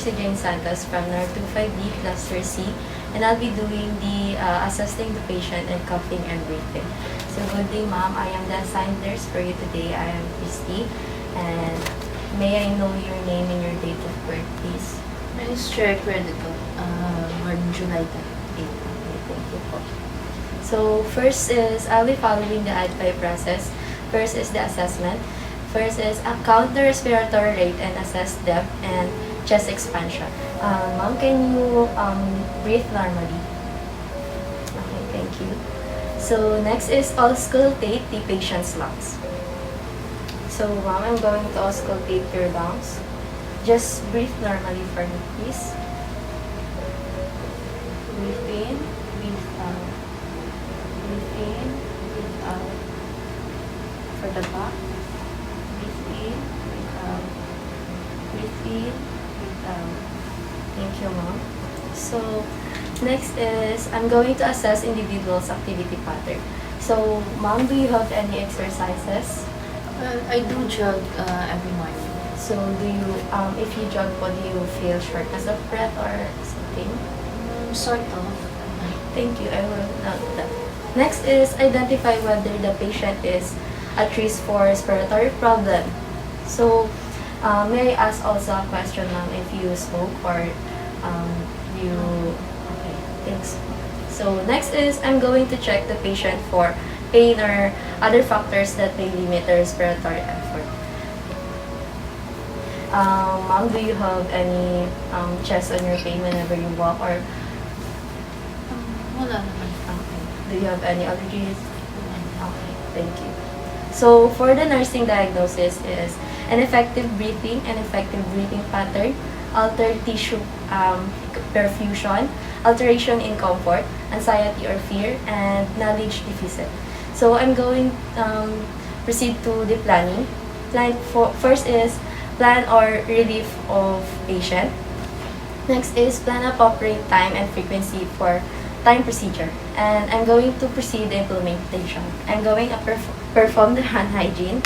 si Jane Santos from NUR25B Cluster C, and I'll be doing the assessing the patient and coughing and breathing. So good day, ma'am. I am the assigned nurse for you today. I am Cristy, and may I know your name and your date of birth, please? My name is Credit ko. Born July 10. Okay, thank you po. So first is, I'll be following the AD5 process. First is the assessment. First is count the respiratory rate and assess depth and chest expansion. Ma'am, can you breathe normally? Okay, thank you. So next is auscultate the patient's lungs. So ma'am, I'm going to auscultate your lungs. Just breathe normally for me, please. Breathe in, breathe out. Breathe in, breathe out. For the back. Breathe in, breathe out. Breathe in, breathe out. Thank you, ma'am. So, next is, I'm going to assess individual's activity pattern. So, ma'am, do you have any exercises? I do jog every morning. So, do you, if you jog po, do you feel shortness of breath or something? Sort of. Thank you, I will note that. Next is, identify whether the patient is at risk for respiratory problem. So, may I ask also a question, ma'am, if you smoke or you... Okay, thanks. So, next is, I'm going to check the patient for pain or other factors that may limit the respiratory effort. Ma'am, do you have any chest on your pain whenever you walk or... Wala naman. Okay. Do you have any allergies? Okay, thank you. So, for the nursing diagnosis is ineffective breathing pattern, altered tissue perfusion, alteration in comfort, anxiety or fear, and knowledge deficit. So, I'm going proceed to the planning. First is plan or relief of patient. Next is plan appropriate time and frequency for time procedure. And I'm going to proceed the implementation. I'm going to perform the hand hygiene.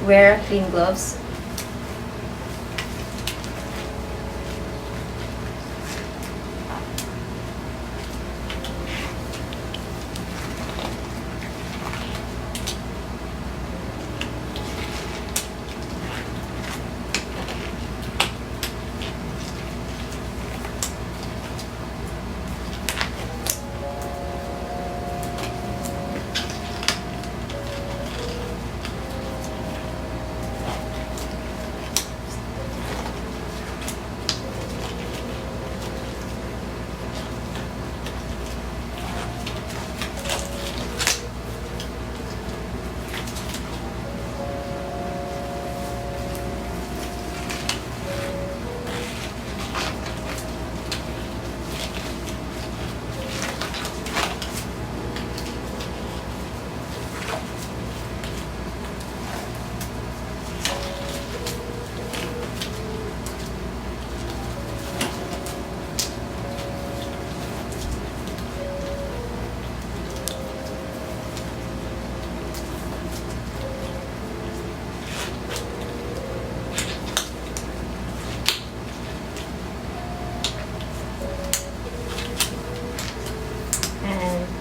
Wear clean gloves.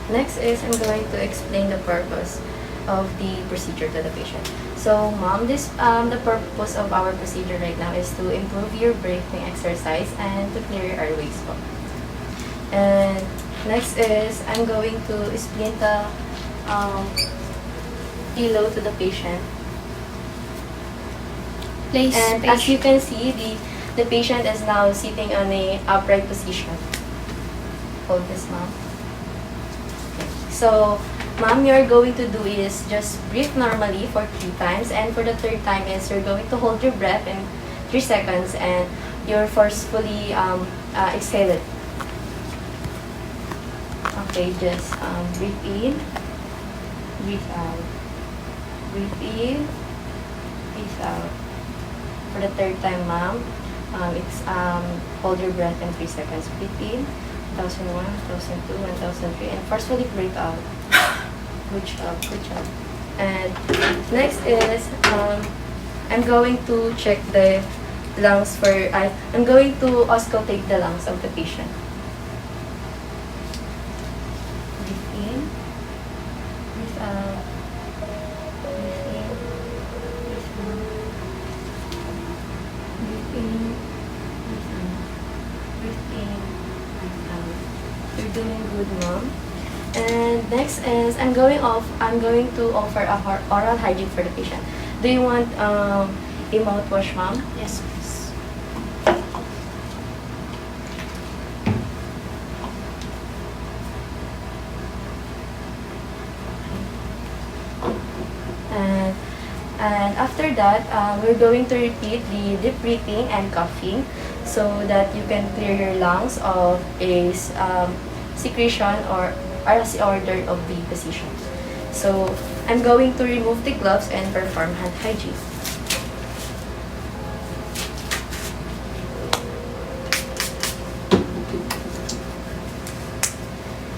Next is I'm going to explain the purpose of the procedure to the patient. So, ma'am, the purpose of our procedure right now is to improve your breathing exercise and to clear your airways po. And next is I'm going to explain the pillow to the patient. And as you can see, the patient is now sitting on a upright position. Hold this, ma'am. So, ma'am, you're going to do is just breathe normally for 3 times, and for the 3rd time is you're going to hold your breath in 3 seconds and you're forcefully exhale it. Okay, just breathe in, breathe out, breathe in, breathe out. For the 3rd time, ma'am, it's hold your breath in 3 seconds. Breathe in. 1001, 1002, 1003, and forcefully breathe out. Good job, good job. And next is, I'm going to check the lungs for, I'm going to auscultate the lungs of the patient. Breathe in, breathe out, breathe in, breathe out, breathe in, breathe out, breathe in, breathe out. You're doing good, mom. And next is, I'm going to offer a oral hygiene for the patient. Do you want a mouthwash, mom? Yes, please. And after that, we're going to repeat the deep breathing and coughing so that you can clear your lungs of a secretion or as ordered of the physician. So I'm going to remove the gloves and perform hand hygiene.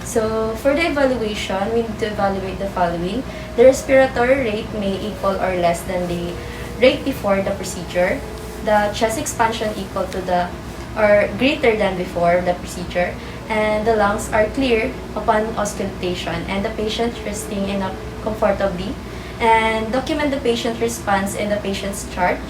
So for the evaluation, we need to evaluate the following. The respiratory rate may equal or less than the rate before the procedure. The chest expansion equal to the or greater than before the procedure. And the lungs are clear upon auscultation and the patient resting enough comfortably. And document the patient response in the patient's chart.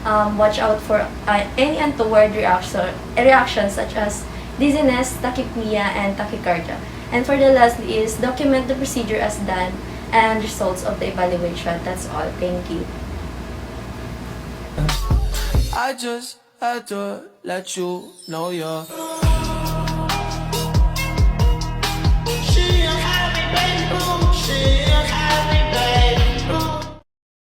Watch out for any untoward reactions such as dizziness, tachypnea, and tachycardia. And for the last is document the procedure as done and results of the evaluation. That's all. Thank you. I just had to let you know you're